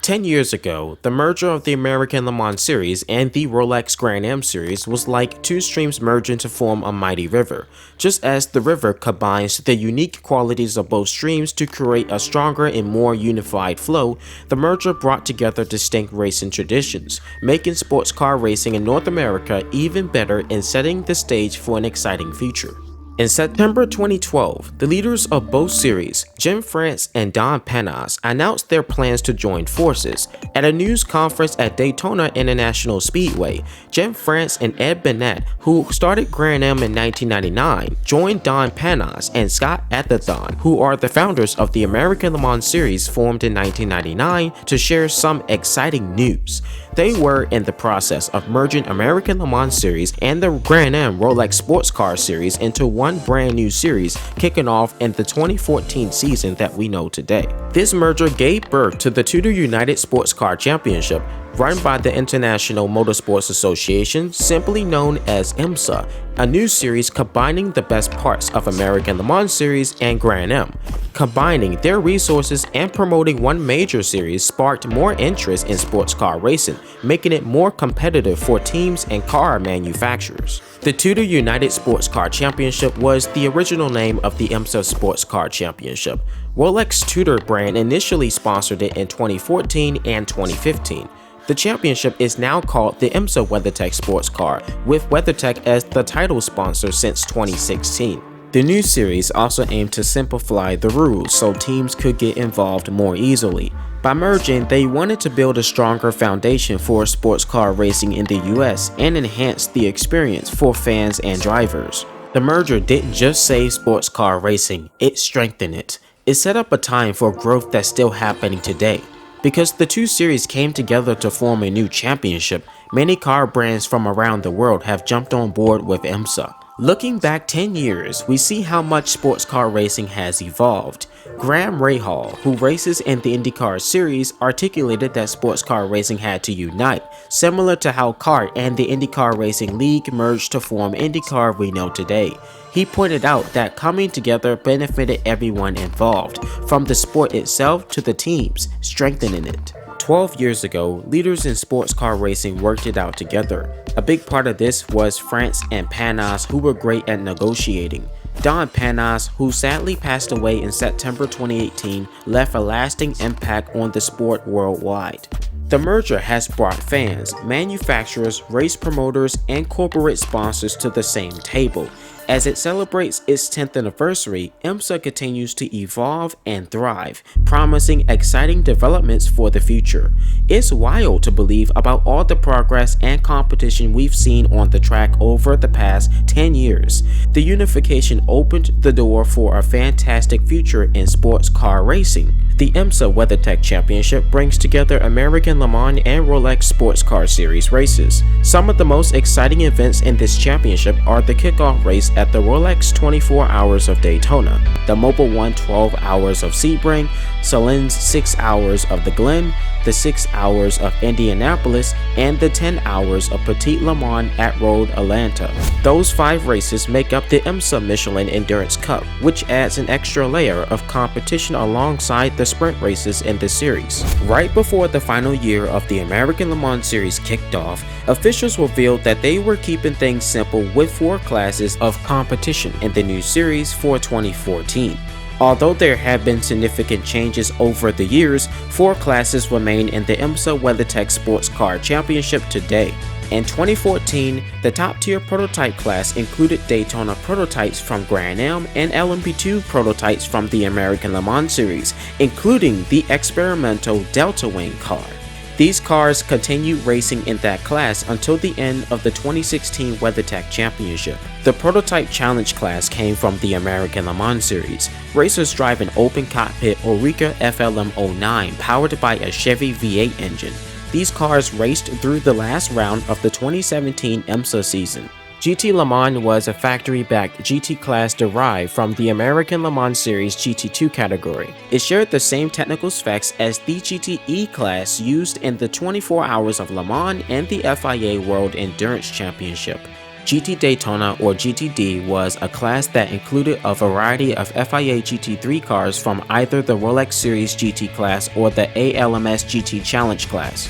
10 years ago, the merger of the American Le Mans Series and the Rolex Grand-Am Series was like two streams merging to form a mighty river. Just as the river combines the unique qualities of both streams to create a stronger and more unified flow, the merger brought together distinct racing traditions, making sports car racing in North America even better and setting the stage for an exciting future. In September 2012, the leaders of both series, Jim France and Don Panas, announced their plans to join forces. At a news conference at Daytona International Speedway, Jim France and Ed Bennett, who started Grand-Am in 1999, joined Don Panas and Scott Atherton, who are the founders of the American Le Mans Series formed in 1999, to share some exciting news. They were in the process of merging American Le Mans Series and the Grand-Am Rolex Sports Car Series into one brand new series, kicking off in the 2014 season that we know today. This merger gave birth to the Tudor United SportsCar Championship, run by the International Motorsports Association, simply known as IMSA, a new series combining the best parts of American Le Mans Series and Grand-Am. Combining their resources and promoting one major series sparked more interest in sports car racing, making it more competitive for teams and car manufacturers. The Tudor United SportsCar Championship was the original name of the IMSA SportsCar Championship. Rolex Tudor brand initially sponsored it in 2014 and 2015. The championship is now called the IMSA WeatherTech SportsCar, with WeatherTech as the title sponsor since 2016. The new series also aimed to simplify the rules so teams could get involved more easily. By merging, they wanted to build a stronger foundation for sports car racing in the US and enhance the experience for fans and drivers. The merger didn't just save sports car racing, it strengthened it. It set up a time for growth that's still happening today. Because the two series came together to form a new championship, many car brands from around the world have jumped on board with IMSA. Looking back 10 years, we see how much sports car racing has evolved. Graham Rahal, who races in the IndyCar series, articulated that sports car racing had to unite, similar to how kart and the IndyCar Racing League merged to form IndyCar we know today. He pointed out that coming together benefited everyone involved, from the sport itself to the teams, strengthening it. 12 years ago, leaders in sports car racing worked it out together. A big part of this was France and Panas, who were great at negotiating. Don Panas, who sadly passed away in September 2018, left a lasting impact on the sport worldwide. The merger has brought fans, manufacturers, race promoters, and corporate sponsors to the same table. As it celebrates its 10th anniversary, IMSA continues to evolve and thrive, promising exciting developments for the future. It's wild to believe about all the progress and competition we've seen on the track over the past 10 years. The unification opened the door for a fantastic future in sports car racing. The IMSA WeatherTech Championship brings together American Le Mans and Rolex Sports Car Series races. Some of the most exciting events in this championship are the kickoff race at the Rolex 24 Hours of Daytona, the Mobil 1 12 Hours of Sebring, Salin's 6 Hours of the Glen, the 6 Hours of Indianapolis, and the 10 Hours of Petit Le Mans at Road Atlanta. Those 5 races make up the IMSA Michelin Endurance Cup, which adds an extra layer of competition alongside the sprint races in the series. Right before the final year of the American Le Mans Series kicked off, officials revealed that they were keeping things simple with 4 classes of competition in the new series for 2014. Although there have been significant changes over the years, 4 classes remain in the IMSA WeatherTech SportsCar Championship today. In 2014, the top-tier prototype class included Daytona prototypes from Grand-Am and LMP2 prototypes from the American Le Mans Series, including the experimental Delta Wing car. These cars continued racing in that class until the end of the 2016 WeatherTech Championship. The Prototype Challenge class came from the American Le Mans Series. Racers drive an open cockpit Oreca FLM09 powered by a Chevy V8 engine. These cars raced through the last round of the 2017 IMSA season. GT Le Mans was a factory-backed GT class derived from the American Le Mans Series GT2 category. It shared the same technical specs as the GTE class used in the 24 Hours of Le Mans and the FIA World Endurance Championship. GT Daytona, or GTD, was a class that included a variety of FIA GT3 cars from either the Rolex Series GT class or the ALMS GT Challenge class.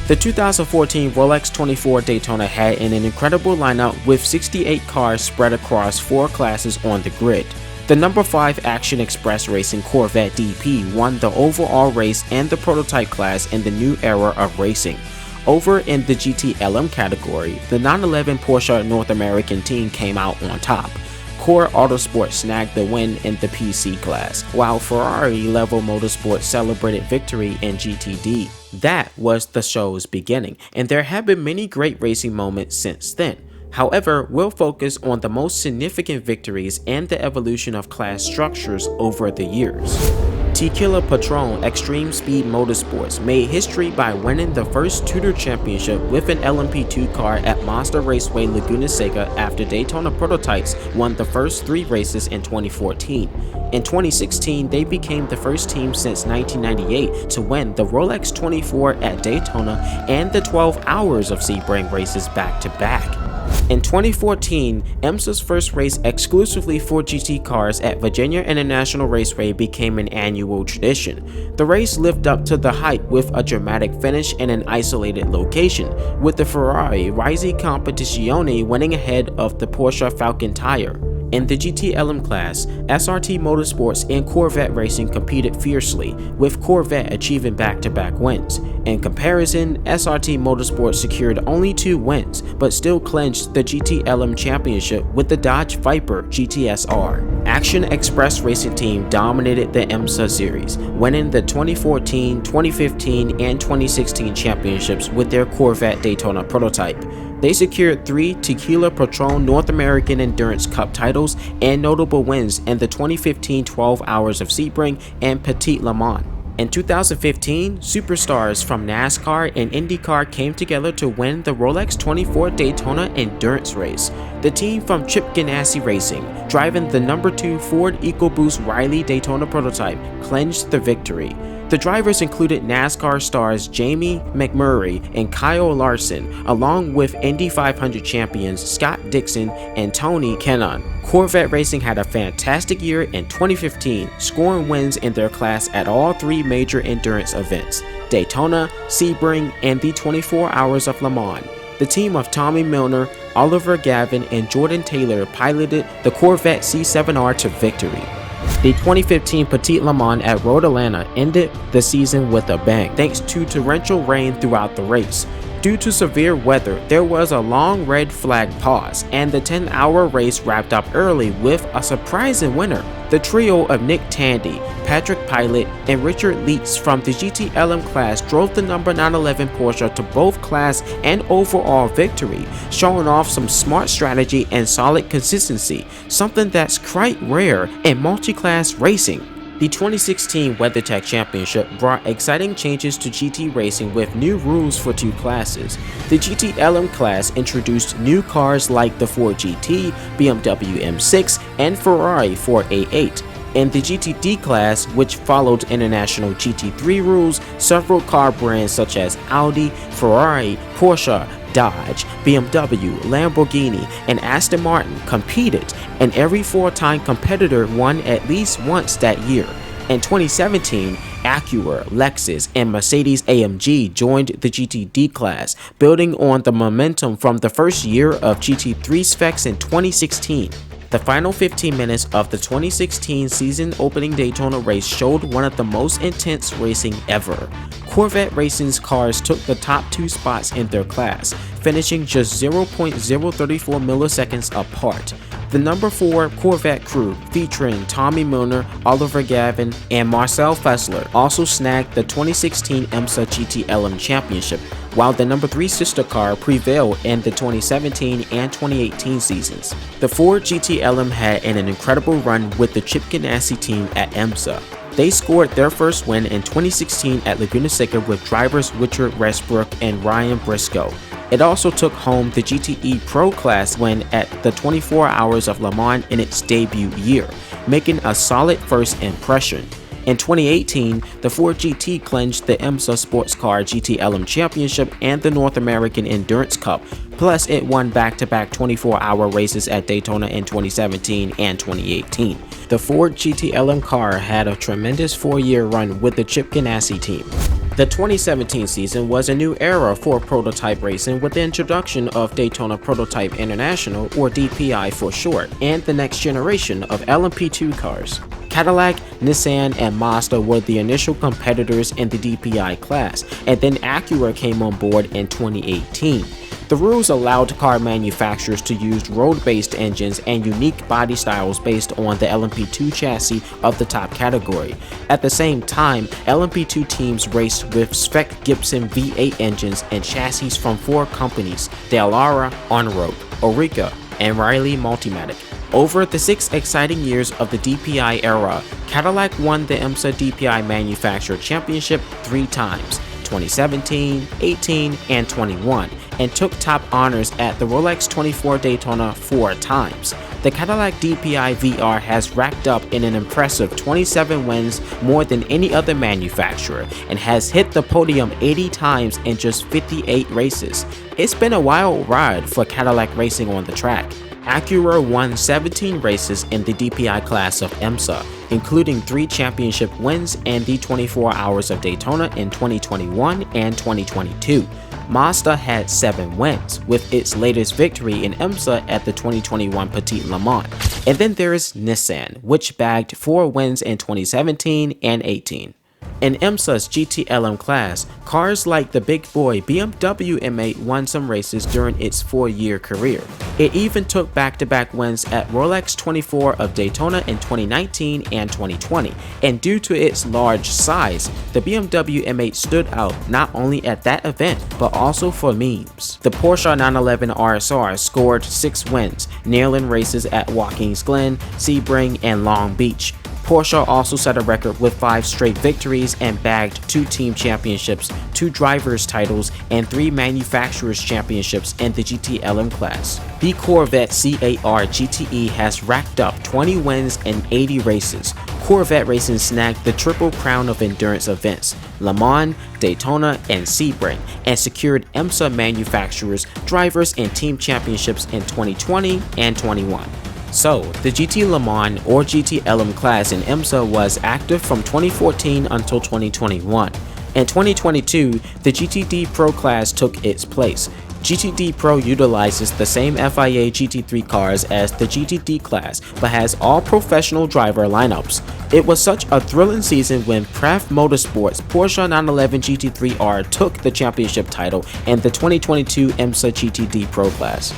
The 2014 Rolex 24 Daytona had an incredible lineup with 68 cars spread across 4 classes on the grid. The number 5 Action Express Racing Corvette DP won the overall race and the prototype class in the new era of racing. Over in the GT-LM category, the 911 Porsche North American team came out on top. Core Autosport snagged the win in the PC class, while Ferrari Level Motorsport celebrated victory in GTD. That was the show's beginning, and there have been many great racing moments since then. However, we'll focus on the most significant victories and the evolution of class structures over the years. Tequila Patron Extreme Speed Motorsports made history by winning the first Tudor Championship with an LMP2 car at Monster Raceway Laguna Seca after Daytona Prototypes won the first 3 races in 2014. In 2016, they became the first team since 1998 to win the Rolex 24 at Daytona and the 12 Hours of Sebring races back-to-back. In 2014, IMSA's first race exclusively for GT cars at Virginia International Raceway became an annual tradition. The race lived up to the hype with a dramatic finish in an isolated location, with the Ferrari Risi Competizione winning ahead of the Porsche Falcon Tire. In the GT-LM class, SRT Motorsports and Corvette Racing competed fiercely, with Corvette achieving back-to-back wins. In comparison, SRT Motorsports secured only 2 wins, but still clinched the GT-LM Championship with the Dodge Viper GTSR. Action Express Racing Team dominated the IMSA series, winning the 2014, 2015, and 2016 championships with their Corvette Daytona prototype. They secured 3 Tequila Patron North American Endurance Cup titles and notable wins in the 2015 12 Hours of Sebring and Petit Le Mans. In 2015, superstars from NASCAR and IndyCar came together to win the Rolex 24 Daytona Endurance Race. The team from Chip Ganassi Racing, driving the number 2 Ford EcoBoost Riley Daytona prototype, clinched the victory. The drivers included NASCAR stars Jamie McMurray and Kyle Larson, along with Indy 500 champions Scott Dixon and Tony Kanaan. Corvette Racing had a fantastic year in 2015, scoring wins in their class at all 3 major endurance events: Daytona, Sebring, and the 24 Hours of Le Mans. The team of Tommy Milner, Oliver Gavin, and Jordan Taylor piloted the Corvette C7R to victory. The 2015 Petit Le Mans at Road Atlanta ended the season with a bang thanks to torrential rain throughout the race. Due to severe weather, there was a long red flag pause, and the 10-hour race wrapped up early with a surprising winner. The trio of Nick Tandy, Patrick Pilot, and Richard Leitz from the GT-LM class drove the number 911 Porsche to both class and overall victory, showing off some smart strategy and solid consistency, something that's quite rare in multi-class racing. The 2016 WeatherTech Championship brought exciting changes to GT racing with new rules for 2 classes. The GT-LM class introduced new cars like the Ford GT, BMW M6, and Ferrari 488. In the GTD class, which followed international GT3 rules, several car brands such as Audi, Ferrari, Porsche, Dodge, BMW, Lamborghini, and Aston Martin competed, and every 4-time competitor won at least once that year. In 2017, Acura, Lexus, and Mercedes-AMG joined the GTD class, building on the momentum from the first year of GT3 specs in 2016. The final 15 minutes of the 2016 season opening Daytona race showed one of the most intense racing ever. Corvette Racing's cars took the top 2 spots in their class, finishing just 0.034 milliseconds apart. The number 4 Corvette crew, featuring Tommy Milner, Oliver Gavin, and Marcel Fessler, also snagged the 2016 IMSA GT-LM Championship, while the number 3 sister car prevailed in the 2017 and 2018 seasons. The Ford GT-LM had an incredible run with the Chip Ganassi team at IMSA. They scored their first win in 2016 at Laguna Seca with drivers Richard Westbrook and Ryan Briscoe. It also took home the GTE Pro Class win at the 24 Hours of Le Mans in its debut year, making a solid first impression. In 2018, the Ford GT clinched the IMSA SportsCar GT ALMS Championship and the North American Endurance Cup, plus it won back-to-back 24-hour races at Daytona in 2017 and 2018. The Ford GT ALMS car had a tremendous 4-year run with the Chip Ganassi team. The 2017 season was a new era for prototype racing with the introduction of Daytona Prototype International, or DPI for short, and the next generation of LMP2 cars. Cadillac, Nissan, and Mazda were the initial competitors in the DPI class, and then Acura came on board in 2018. The rules allowed car manufacturers to use road-based engines and unique body styles based on the LMP2 chassis of the top category. At the same time, LMP2 teams raced with spec Gibson V8 engines and chassis from 4 companies: Dallara, On-Road, Orica, and Riley Multimatic. Over the 6 exciting years of the DPI era, Cadillac won the IMSA DPI Manufacturer Championship 3 times: 2017, 18, and 21, and took top honors at the Rolex 24 Daytona 4 times. The Cadillac DPI VR has racked up in an impressive 27 wins, more than any other manufacturer, and has hit the podium 80 times in just 58 races. It's been a wild ride for Cadillac racing on the track. Acura won 17 races in the DPI class of IMSA, including 3 championship wins and the 24 Hours of Daytona in 2021 and 2022. Mazda had 7 wins, with its latest victory in IMSA at the 2021 Petit Le Mans. And then there is Nissan, which bagged 4 wins in 2017 and 18. In IMSA's GT ALMS class, cars like the big boy BMW M8 won some races during its 4-year career. It even took back-to-back wins at Rolex 24 of Daytona in 2019 and 2020, and due to its large size, the BMW M8 stood out not only at that event, but also for memes. The Porsche 911 RSR scored 6 wins, nailing races at Watkins Glen, Sebring, and Long Beach. Porsche also set a record with 5 straight victories and bagged 2 team championships, 2 drivers' titles, and 3 manufacturers' championships in the GT ALMS class. The Corvette C8R GTE has racked up 20 wins in 80 races. Corvette Racing snagged the Triple Crown of endurance events, Le Mans, Daytona, and Sebring, and secured IMSA manufacturers, drivers, and team championships in 2020 and 21. So, the GT Le Mans or GT ALMS class in IMSA was active from 2014 until 2021. In 2022, the GTD Pro class took its place. GTD Pro utilizes the same FIA GT3 cars as the GTD class, but has all professional driver lineups. It was such a thrilling season when Craft Motorsports' Porsche 911 GT3R took the championship title in the 2022 IMSA GTD Pro class.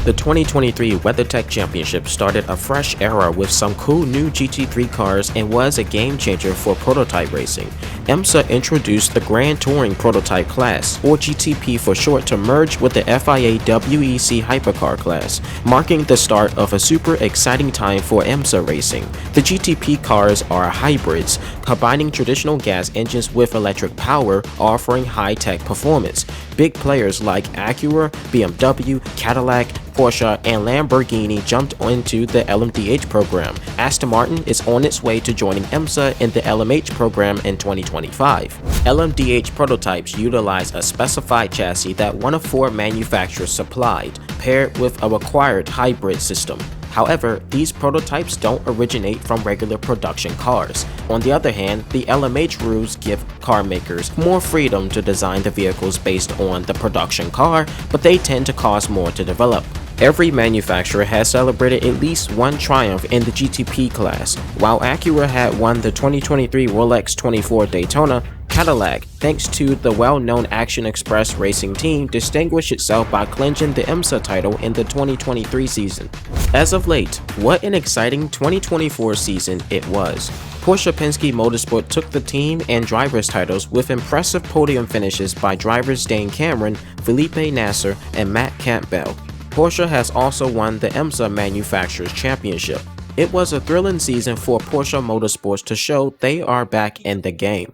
The 2023 WeatherTech Championship started a fresh era with some cool new GT3 cars and was a game changer for prototype racing. IMSA introduced the Grand Touring Prototype class, or GTP for short, to merge with the FIA WEC Hypercar class, marking the start of a super exciting time for IMSA racing. The GTP cars are hybrids, combining traditional gas engines with electric power, offering high-tech performance. Big players like Acura, BMW, Cadillac, Porsche, and Lamborghini jumped into the LMDH program. Aston Martin is on its way to joining IMSA in the LMH program in 2025. LMDH prototypes utilize a specified chassis that one of 4 manufacturers supplied, paired with a required hybrid system. However, these prototypes don't originate from regular production cars. On the other hand, the LMH rules give car makers more freedom to design the vehicles based on the production car, but they tend to cost more to develop. Every manufacturer has celebrated at least one triumph in the GTP class. While Acura had won the 2023 Rolex 24 Daytona, Cadillac, thanks to the well-known Action Express racing team, distinguished itself by clinching the IMSA title in the 2023 season. As of late, what an exciting 2024 season it was. Porsche Penske Motorsport took the team and drivers titles with impressive podium finishes by drivers Dane Cameron, Felipe Nasser, and Matt Campbell. Porsche has also won the IMSA Manufacturers Championship. It was a thrilling season for Porsche Motorsports to show they are back in the game.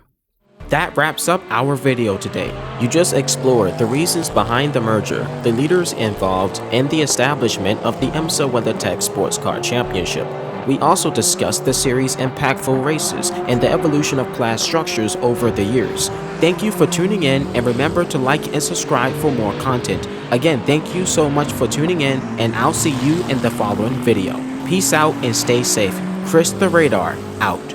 That wraps up our video today. You just explored the reasons behind the merger, the leaders involved, and the establishment of the IMSA WeatherTech SportsCar Championship. We also discussed the series' impactful races and the evolution of class structures over the years. Thank you for tuning in, and remember to like and subscribe for more content. Again, thank you so much for tuning in, and I'll see you in the following video. Peace out and stay safe. Chris the Radar, out.